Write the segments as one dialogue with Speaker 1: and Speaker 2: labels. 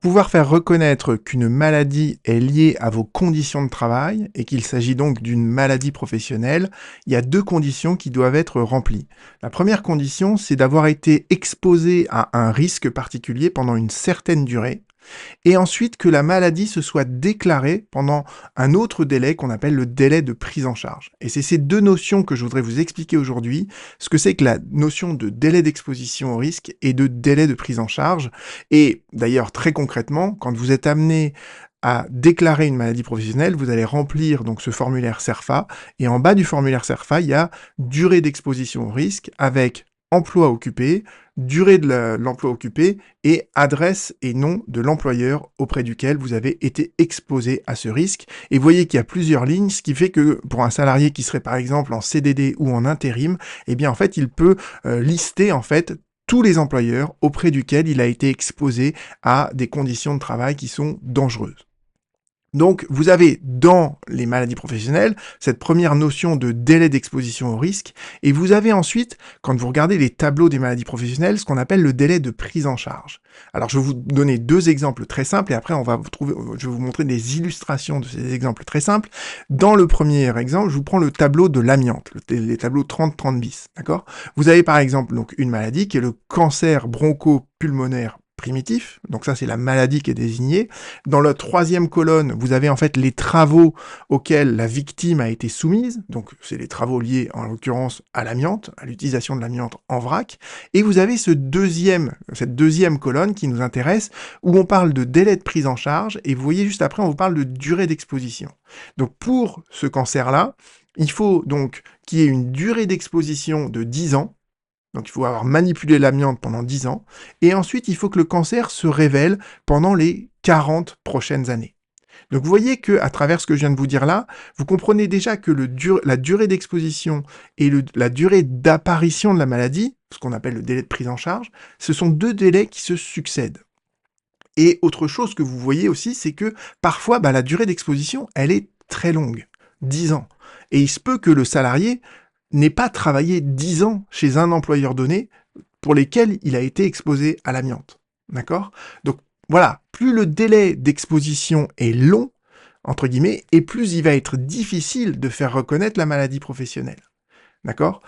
Speaker 1: pouvoir faire reconnaître qu'une maladie est liée à vos conditions de travail et qu'il s'agit donc d'une maladie professionnelle, il y a deux conditions qui doivent être remplies. La première condition, c'est d'avoir été exposé à un risque particulier pendant une certaine durée et ensuite que la maladie se soit déclarée pendant un autre délai qu'on appelle le délai de prise en charge. Et c'est ces deux notions que je voudrais vous expliquer aujourd'hui, ce que c'est que la notion de délai d'exposition au risque et de délai de prise en charge. Et d'ailleurs, très concrètement, quand vous êtes amené à déclarer une maladie professionnelle, vous allez remplir donc ce formulaire CERFA, et en bas du formulaire CERFA, il y a durée d'exposition au risque avec emploi occupé, durée de l'emploi occupé et adresse et nom de l'employeur auprès duquel vous avez été exposé à ce risque. Et vous voyez qu'il y a plusieurs lignes, ce qui fait que pour un salarié qui serait par exemple en CDD ou en intérim, eh bien en fait il peut lister en fait tous les employeurs auprès duquel il a été exposé à des conditions de travail qui sont dangereuses. Donc, vous avez dans les maladies professionnelles cette première notion de délai d'exposition au risque, et vous avez ensuite, quand vous regardez les tableaux des maladies professionnelles, ce qu'on appelle le délai de prise en charge. Alors, je vais vous donner deux exemples très simples, et après, je vais vous montrer des illustrations de ces exemples très simples. Dans le premier exemple, je vous prends le tableau de l'amiante, les tableaux 30-30 bis, d'accord? Vous avez par exemple donc une maladie qui est le cancer bronchopulmonaire primitif, donc ça c'est la maladie qui est désignée. Dans la troisième colonne, vous avez en fait les travaux auxquels la victime a été soumise, donc c'est les travaux liés en l'occurrence à l'amiante, à l'utilisation de l'amiante en vrac, et vous avez cette deuxième colonne qui nous intéresse, où on parle de délai de prise en charge, et vous voyez juste après on vous parle de durée d'exposition. Donc pour ce cancer-là, il faut donc qu'il y ait une durée d'exposition de 10 ans, donc il faut avoir manipulé l'amiante pendant 10 ans, et ensuite il faut que le cancer se révèle pendant les 40 prochaines années. Donc vous voyez que à travers ce que je viens de vous dire là, vous comprenez déjà que la durée d'exposition et la durée d'apparition de la maladie, ce qu'on appelle le délai de prise en charge, ce sont deux délais qui se succèdent. Et autre chose que vous voyez aussi, c'est que parfois la durée d'exposition, elle est très longue, 10 ans. Et il se peut que le salarié n'ait pas travaillé 10 ans chez un employeur donné pour lesquels il a été exposé à l'amiante. D'accord? Donc voilà, plus le délai d'exposition est long, entre guillemets, et plus il va être difficile de faire reconnaître la maladie professionnelle. D'accord?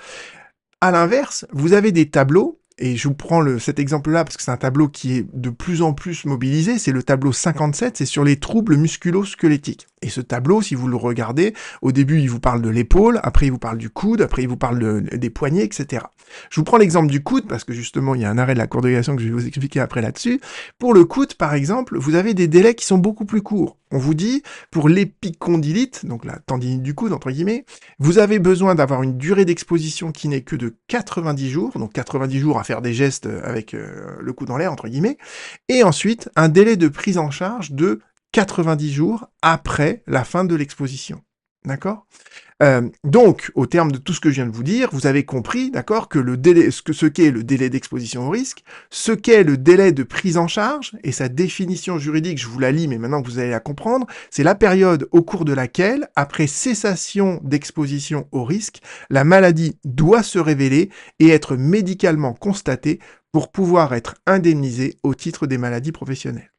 Speaker 1: À l'inverse, vous avez des tableaux, et je vous prends cet exemple-là parce que c'est un tableau qui est de plus en plus mobilisé, c'est le tableau 57, c'est sur les troubles musculo-squelettiques. Et ce tableau, si vous le regardez, au début, il vous parle de l'épaule, après il vous parle du coude, après il vous parle des poignets, etc. Je vous prends l'exemple du coude, parce que justement, il y a un arrêt de la Cour de cassation que je vais vous expliquer après là-dessus. Pour le coude, par exemple, vous avez des délais qui sont beaucoup plus courts. On vous dit, pour l'épicondylite, donc la tendinite du coude, entre guillemets, vous avez besoin d'avoir une durée d'exposition qui n'est que de 90 jours, donc 90 jours à faire des gestes avec le coude en l'air, entre guillemets, et ensuite un délai de prise en charge de 90 jours après la fin de l'exposition. D'accord? Donc, au terme de tout ce que je viens de vous dire, vous avez compris, d'accord, que ce qu'est le délai d'exposition au risque, ce qu'est le délai de prise en charge, et sa définition juridique, je vous la lis, mais maintenant que vous allez la comprendre, c'est la période au cours de laquelle, après cessation d'exposition au risque, la maladie doit se révéler et être médicalement constatée pour pouvoir être indemnisée au titre des maladies professionnelles.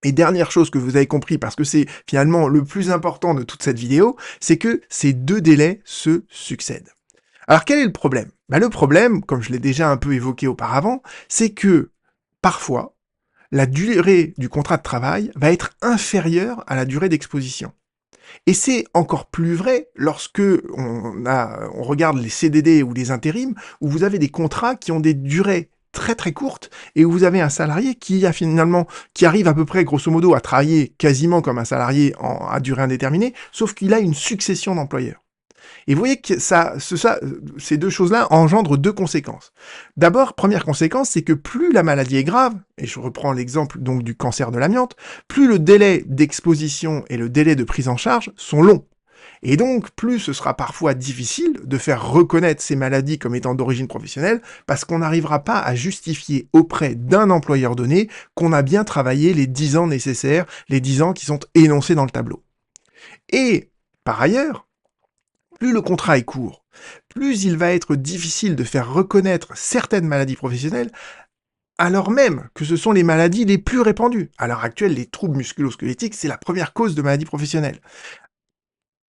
Speaker 1: Et dernière chose que vous avez compris, parce que c'est finalement le plus important de toute cette vidéo, c'est que ces deux délais se succèdent. Alors quel est le problème? Le problème, comme je l'ai déjà un peu évoqué auparavant, c'est que parfois, la durée du contrat de travail va être inférieure à la durée d'exposition. Et c'est encore plus vrai lorsque on regarde les CDD ou les intérims, où vous avez des contrats qui ont des durées très très courtes, et où vous avez un salarié qui arrive à peu près grosso modo à travailler quasiment comme un salarié à durée indéterminée, sauf qu'il a une succession d'employeurs. Et vous voyez que ces deux choses-là engendrent deux conséquences. D'abord, première conséquence, c'est que plus la maladie est grave, et je reprends l'exemple donc du cancer de l'amiante, plus le délai d'exposition et le délai de prise en charge sont longs. Et donc, plus ce sera parfois difficile de faire reconnaître ces maladies comme étant d'origine professionnelle, parce qu'on n'arrivera pas à justifier auprès d'un employeur donné qu'on a bien travaillé les 10 ans nécessaires, les 10 ans qui sont énoncés dans le tableau. Et, par ailleurs, plus le contrat est court, plus il va être difficile de faire reconnaître certaines maladies professionnelles alors même que ce sont les maladies les plus répandues. À l'heure actuelle, les troubles musculo-squelettiques, c'est la première cause de maladie professionnelle.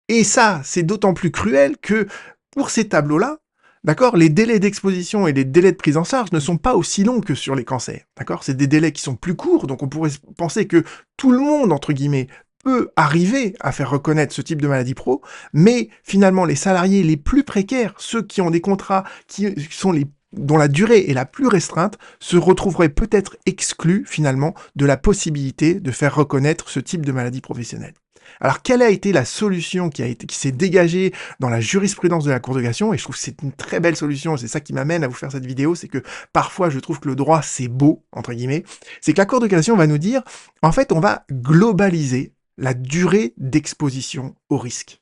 Speaker 1: Et ça, c'est d'autant plus cruel que pour ces tableaux-là, d'accord, les délais d'exposition et les délais de prise en charge ne sont pas aussi longs que sur les cancers. D'accord, c'est des délais qui sont plus courts, donc on pourrait penser que tout le monde, entre guillemets, peut arriver à faire reconnaître ce type de maladie pro, mais finalement les salariés les plus précaires, ceux qui ont des contrats qui sont les dont la durée est la plus restreinte, se retrouveraient peut-être exclus finalement de la possibilité de faire reconnaître ce type de maladie professionnelle. Alors, quelle a été la solution qui s'est dégagée dans la jurisprudence de la Cour de cassation? Et je trouve que c'est une très belle solution, c'est ça qui m'amène à vous faire cette vidéo, c'est que parfois je trouve que le droit c'est beau, entre guillemets, c'est que la Cour de cassation va nous dire, en fait, on va globaliser la durée d'exposition au risque.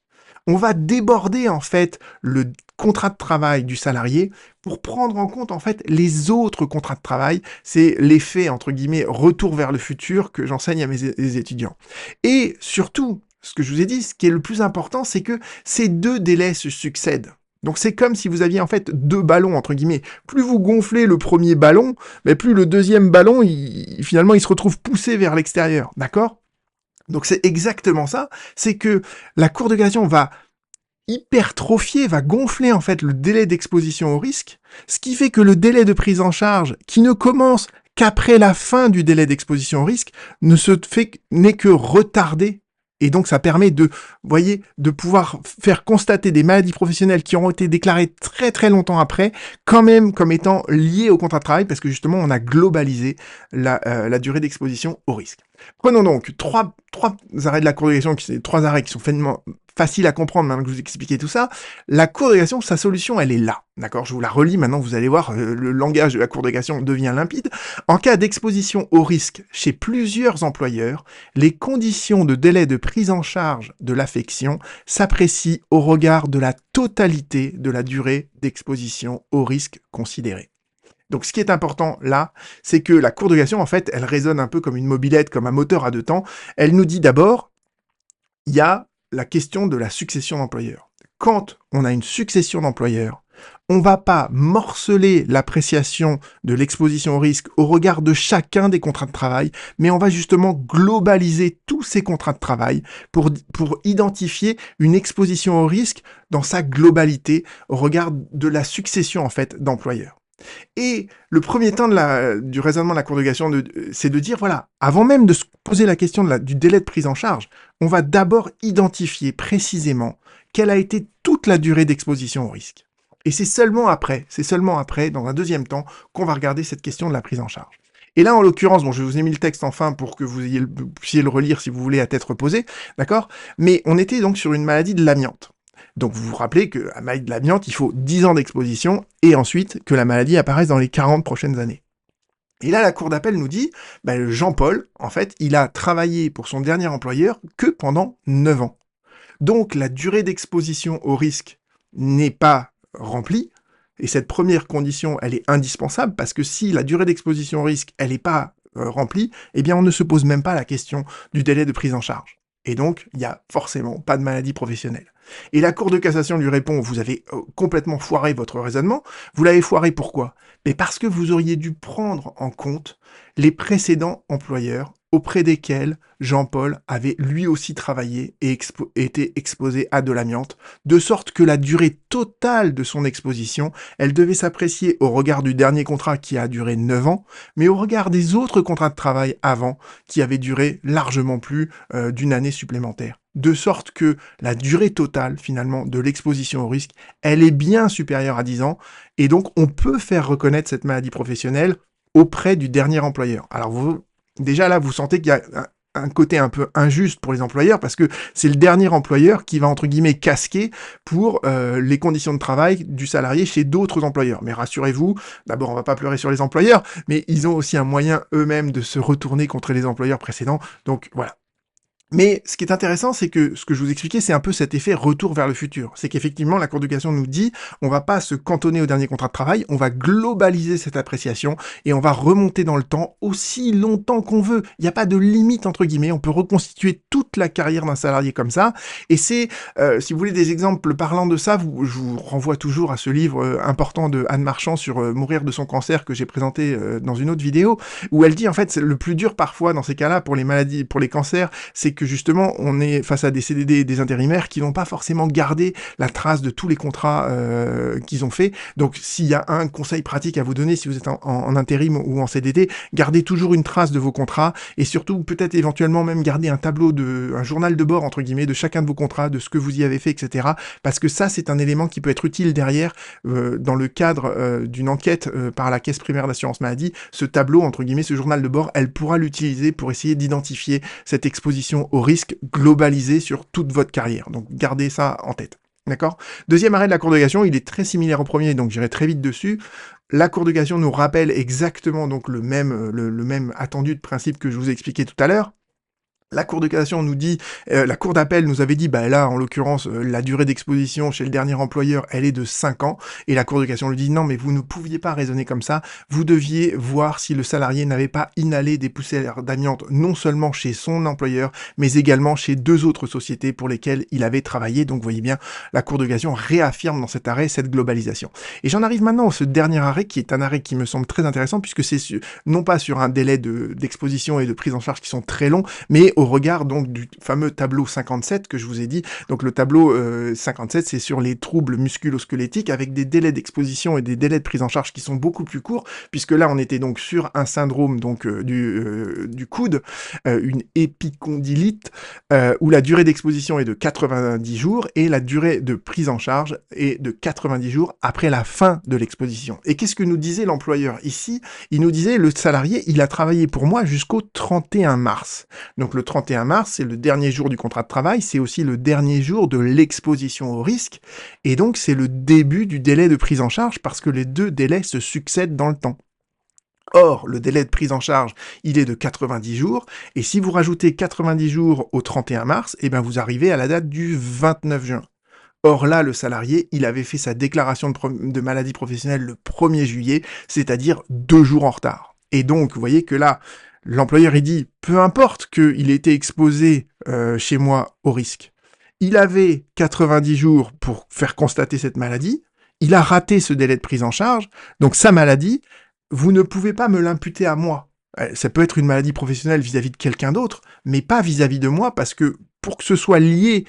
Speaker 1: On va déborder en fait le contrat de travail du salarié pour prendre en compte en fait les autres contrats de travail. C'est l'effet entre guillemets retour vers le futur que j'enseigne à mes étudiants. Et surtout, ce que je vous ai dit, ce qui est le plus important, c'est que ces deux délais se succèdent. Donc c'est comme si vous aviez en fait deux ballons entre guillemets. Plus vous gonflez le premier ballon, mais plus le deuxième ballon, finalement, il se retrouve poussé vers l'extérieur. D'accord? Donc c'est exactement ça. C'est que la Cour de cassation va hypertrophier, va gonfler en fait le délai d'exposition au risque, ce qui fait que le délai de prise en charge, qui ne commence qu'après la fin du délai d'exposition au risque, n'est que retardé. Et donc ça permet de, voyez, de pouvoir faire constater des maladies professionnelles qui auront été déclarées très très longtemps après, quand même comme étant liées au contrat de travail, parce que justement on a globalisé la durée d'exposition au risque. Prenons donc trois arrêts de la Cour de cassation, trois arrêts qui sont faciles à comprendre maintenant que je vous ai expliqué tout ça. La Cour de cassation, sa solution, elle est là. D'accord? Je vous la relis maintenant, vous allez voir, le langage de la Cour de cassation devient limpide. En cas d'exposition au risque chez plusieurs employeurs, les conditions de délai de prise en charge de l'affection s'apprécient au regard de la totalité de la durée d'exposition au risque considérée. Donc ce qui est important là, c'est que la Cour de cassation, en fait, elle résonne un peu comme une mobilette, comme un moteur à deux temps. Elle nous dit d'abord, il y a la question de la succession d'employeurs. Quand on a une succession d'employeurs, on ne va pas morceler l'appréciation de l'exposition au risque au regard de chacun des contrats de travail, mais on va justement globaliser tous ces contrats de travail pour identifier une exposition au risque dans sa globalité au regard de la succession en fait d'employeurs. Et le premier temps du raisonnement de la Cour de cassation, c'est de dire, voilà, avant même de se poser la question du délai de prise en charge, on va d'abord identifier précisément quelle a été toute la durée d'exposition au risque. Et c'est seulement après, dans un deuxième temps, qu'on va regarder cette question de la prise en charge. Et là, en l'occurrence, bon, je vous ai mis le texte enfin pour que vous puissiez le relire si vous voulez à tête reposée, d'accord? Mais on était donc sur une maladie de l'amiante. Donc vous vous rappelez que la maladie de l'amiante, il faut 10 ans d'exposition et ensuite que la maladie apparaisse dans les 40 prochaines années. Et là, la Cour d'appel nous dit, Jean-Paul, en fait, il a travaillé pour son dernier employeur que pendant 9 ans. Donc la durée d'exposition au risque n'est pas remplie, et cette première condition, elle est indispensable, parce que si la durée d'exposition au risque, elle n'est pas remplie, eh bien on ne se pose même pas la question du délai de prise en charge. Et donc, il n'y a forcément pas de maladie professionnelle. Et la Cour de cassation lui répond, vous avez complètement foiré votre raisonnement. Vous l'avez foiré pourquoi? Mais parce que vous auriez dû prendre en compte les précédents employeurs auprès desquels Jean-Paul avait lui aussi travaillé et été exposé à de l'amiante, de sorte que la durée totale de son exposition, elle devait s'apprécier au regard du dernier contrat qui a duré 9 ans, mais au regard des autres contrats de travail avant, qui avaient duré largement plus d'une année supplémentaire. De sorte que la durée totale, finalement, de l'exposition au risque, elle est bien supérieure à 10 ans, et donc on peut faire reconnaître cette maladie professionnelle auprès du dernier employeur. Alors déjà là, vous sentez qu'il y a un côté un peu injuste pour les employeurs parce que c'est le dernier employeur qui va entre guillemets casquer pour les conditions de travail du salarié chez d'autres employeurs. Mais rassurez-vous, d'abord on va pas pleurer sur les employeurs, mais ils ont aussi un moyen eux-mêmes de se retourner contre les employeurs précédents. Donc voilà. Mais ce qui est intéressant, c'est que ce que je vous expliquais, c'est un peu cet effet retour vers le futur. C'est qu'effectivement, la Cour de cassation nous dit, on va pas se cantonner au dernier contrat de travail, on va globaliser cette appréciation et on va remonter dans le temps aussi longtemps qu'on veut. Il n'y a pas de limite, entre guillemets, on peut reconstituer toute toute la carrière d'un salarié comme ça. Et c'est, si vous voulez des exemples parlant de ça, je vous renvoie toujours à ce livre important de Anne Marchand sur mourir de son cancer que j'ai présenté dans une autre vidéo, où elle dit en fait le plus dur parfois dans ces cas-là pour les maladies, pour les cancers, c'est que justement on est face à des CDD et des intérimaires qui n'ont pas forcément gardé la trace de tous les contrats qu'ils ont fait. Donc s'il y a un conseil pratique à vous donner si vous êtes en intérim ou en CDD, gardez toujours une trace de vos contrats et surtout peut-être éventuellement même garder un tableau un journal de bord entre guillemets de chacun de vos contrats, de ce que vous y avez fait, etc. Parce que ça c'est un élément qui peut être utile derrière dans le cadre d'une enquête par la caisse primaire d'assurance maladie. Ce tableau entre guillemets, ce journal de bord, elle pourra l'utiliser pour essayer d'identifier cette exposition au risque globalisée sur toute votre carrière. Donc gardez ça en tête. D'accord ? Deuxième arrêt de la Cour de cassation, il est très similaire au premier, donc j'irai très vite dessus. La Cour de cassation nous rappelle exactement donc le même attendu de principe que je vous ai expliqué tout à l'heure. La Cour de cassation nous dit, la Cour d'appel nous avait dit, bah là, en l'occurrence, la durée d'exposition chez le dernier employeur, elle est de 5 ans, et la Cour de cassation lui dit, non, mais vous ne pouviez pas raisonner comme ça, vous deviez voir si le salarié n'avait pas inhalé des poussières d'amiante, non seulement chez son employeur, mais également chez 2 autres sociétés pour lesquelles il avait travaillé, donc vous voyez bien, la Cour de cassation réaffirme dans cet arrêt cette globalisation. Et j'en arrive maintenant à ce dernier arrêt, qui est un arrêt qui me semble très intéressant, puisque c'est non pas sur un délai d'exposition et de prise en charge qui sont très longs, mais au regard donc du fameux tableau 57 que je vous ai dit. Donc le tableau 57, c'est sur les troubles musculo-squelettiques avec des délais d'exposition et des délais de prise en charge qui sont beaucoup plus courts, puisque là on était donc sur un syndrome donc du coude, une épicondylite, où la durée d'exposition est de 90 jours et la durée de prise en charge est de 90 jours après la fin de l'exposition. Et qu'est-ce que nous disait l'employeur ici ? Il nous disait, le salarié, il a travaillé pour moi jusqu'au 31 mars. Donc le 31 mars, c'est le dernier jour du contrat de travail, c'est aussi le dernier jour de l'exposition au risque, et donc c'est le début du délai de prise en charge parce que les 2 délais se succèdent dans le temps. Or, le délai de prise en charge, il est de 90 jours, et si vous rajoutez 90 jours au 31 mars, eh ben vous arrivez à la date du 29 juin. Or là, le salarié, il avait fait sa déclaration de maladie professionnelle le 1er juillet, c'est-à-dire 2 jours en retard. Et donc, vous voyez que là, l'employeur, il dit, peu importe qu'il ait été exposé chez moi au risque. Il avait 90 jours pour faire constater cette maladie, il a raté ce délai de prise en charge, donc sa maladie, vous ne pouvez pas me l'imputer à moi. Ça peut être une maladie professionnelle vis-à-vis de quelqu'un d'autre, mais pas vis-à-vis de moi, parce que pour que ce soit lié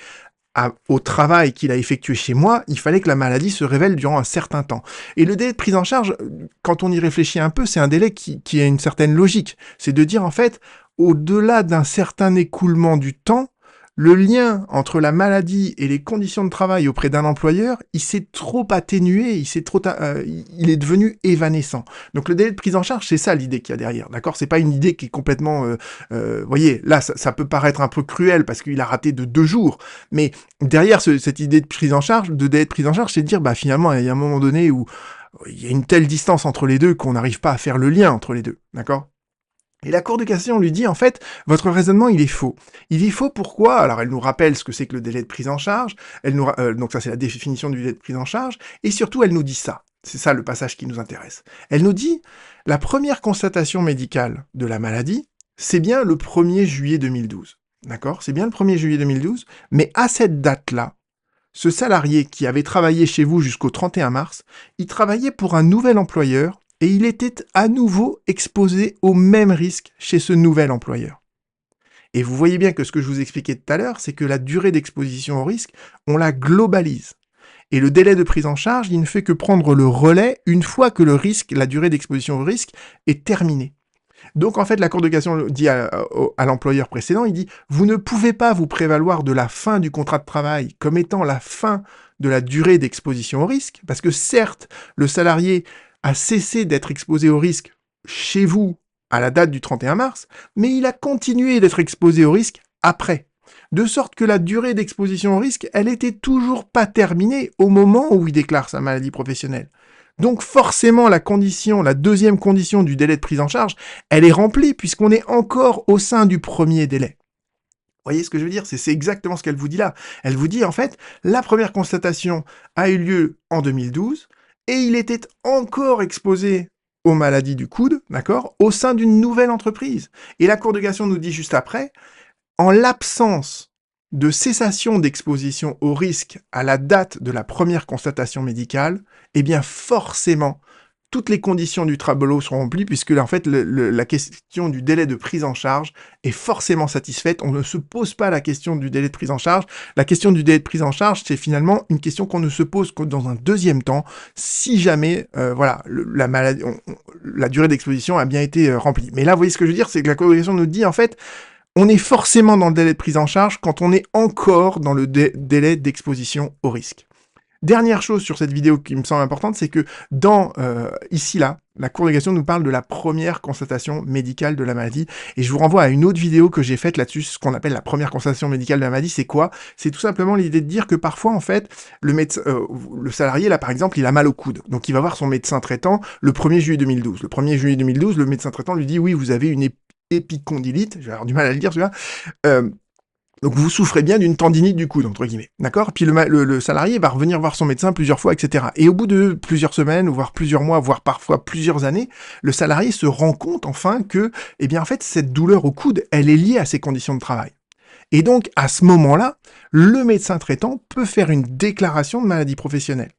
Speaker 1: au travail qu'il a effectué chez moi, il fallait que la maladie se révèle durant un certain temps. Et le délai de prise en charge, quand on y réfléchit un peu, c'est un délai qui a une certaine logique. C'est de dire, en fait, au-delà d'un certain écoulement du temps, le lien entre la maladie et les conditions de travail auprès d'un employeur, il s'est trop atténué, il est devenu évanescent. Donc le délai de prise en charge, c'est ça l'idée qu'il y a derrière, d'accord ? C'est pas une idée qui est complètement... voyez, là, ça peut paraître un peu cruel parce qu'il a raté de 2 jours, mais derrière cette idée de prise en charge, de délai de prise en charge, c'est de dire, bah finalement, il y a un moment donné où il y a une telle distance entre les deux qu'on n'arrive pas à faire le lien entre les deux, d'accord ? Et la Cour de cassation lui dit, en fait, votre raisonnement, il est faux. Il est faux pourquoi ? Alors, elle nous rappelle ce que c'est que le délai de prise en charge, donc ça, c'est la définition du délai de prise en charge, et surtout, elle nous dit ça. C'est ça le passage qui nous intéresse. Elle nous dit, la première constatation médicale de la maladie, c'est bien le 1er juillet 2012. D'accord ? C'est bien le 1er juillet 2012, mais à cette date-là, ce salarié qui avait travaillé chez vous jusqu'au 31 mars, il travaillait pour un nouvel employeur et il était à nouveau exposé au même risque chez ce nouvel employeur. Et vous voyez bien que ce que je vous expliquais tout à l'heure, c'est que la durée d'exposition au risque, on la globalise. Et le délai de prise en charge, il ne fait que prendre le relais une fois que la durée d'exposition au risque est terminée. Donc en fait, la Cour de cassation dit à l'employeur précédent, il dit « Vous ne pouvez pas vous prévaloir de la fin du contrat de travail comme étant la fin de la durée d'exposition au risque, parce que certes, le salarié a cessé d'être exposé au risque chez vous à la date du 31 mars, mais il a continué d'être exposé au risque après. De sorte que la durée d'exposition au risque, elle était toujours pas terminée au moment où il déclare sa maladie professionnelle. Donc forcément, la deuxième condition du délai de prise en charge, elle est remplie puisqu'on est encore au sein du premier délai. Vous voyez ce que je veux dire ? C'est exactement ce qu'elle vous dit là. Elle vous dit en fait, la première constatation a eu lieu en 2012 et il était encore exposé aux maladies du coude, d'accord, au sein d'une nouvelle entreprise. Et la Cour de cassation nous dit juste après, En l'absence de cessation d'exposition au risque à la date de la première constatation médicale, eh bien forcément, toutes les conditions du tableau seront remplies puisque en fait la question du délai de prise en charge est forcément satisfaite. On ne se pose pas la question du délai de prise en charge. La question du délai de prise en charge, c'est finalement une question qu'on ne se pose que dans un deuxième temps, si jamais voilà la maladie, la durée d'exposition a bien été remplie. Mais là, vous voyez ce que je veux dire, c'est que la corrélation nous dit en fait, on est forcément dans le délai de prise en charge quand on est encore dans le délai d'exposition au risque. Dernière chose sur cette vidéo qui me semble importante, c'est que dans, ici là, la Cour de cassation nous parle de la première constatation médicale de la maladie, et je vous renvoie à une autre vidéo que j'ai faite là-dessus, ce qu'on appelle la première constatation médicale de la maladie, c'est quoi? C'est tout simplement l'idée de dire que parfois, en fait, le salarié, là, par exemple, il a mal au coude, donc il va voir son médecin traitant le 1er juillet 2012. Le 1er juillet 2012, le médecin traitant lui dit « Oui, vous avez une épicondylite », je vais avoir du mal à le dire celui-là, donc vous souffrez bien d'une tendinite du coude, entre guillemets, d'accord? Puis le salarié va revenir voir son médecin plusieurs fois, etc. Et au bout de plusieurs semaines, voire plusieurs mois, voire parfois plusieurs années, le salarié se rend compte enfin que, eh bien en fait, cette douleur au coude, elle est liée à ses conditions de travail. Et donc, à ce moment-là, le médecin traitant peut faire une déclaration de maladie professionnelle.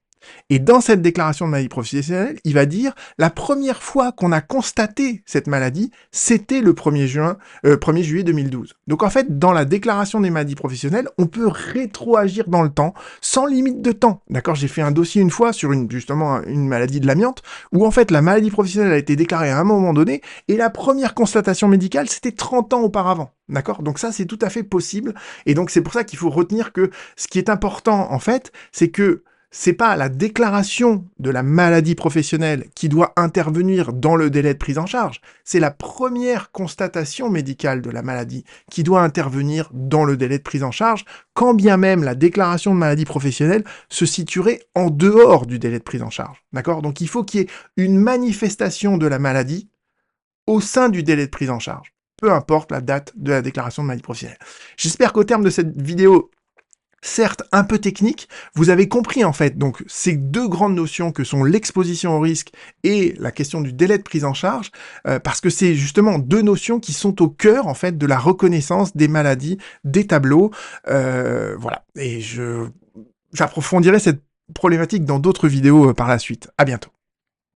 Speaker 1: Et dans cette déclaration de maladie professionnelle, il va dire la première fois qu'on a constaté cette maladie, c'était le 1er juillet 2012. Donc en fait, dans la déclaration des maladies professionnelles, on peut rétroagir dans le temps, sans limite de temps. D'accord? J'ai fait un dossier une fois sur justement une maladie de l'amiante, où en fait la maladie professionnelle a été déclarée à un moment donné, et la première constatation médicale, c'était 30 ans auparavant. D'accord? Donc ça, c'est tout à fait possible. Et donc c'est pour ça qu'il faut retenir que ce qui est important, en fait, c'est que c'est pas la déclaration de la maladie professionnelle qui doit intervenir dans le délai de prise en charge, c'est la première constatation médicale de la maladie qui doit intervenir dans le délai de prise en charge, quand bien même la déclaration de maladie professionnelle se situerait en dehors du délai de prise en charge. D'accord? Donc il faut qu'il y ait une manifestation de la maladie au sein du délai de prise en charge, peu importe la date de la déclaration de maladie professionnelle. J'espère qu'au terme de cette vidéo, certes un peu technique, vous avez compris en fait donc ces deux grandes notions que sont l'exposition au risque et la question du délai de prise en charge, parce que c'est justement deux notions qui sont au cœur en fait de la reconnaissance des maladies, des tableaux, voilà. Et j'approfondirai cette problématique dans d'autres vidéos par la suite. À bientôt.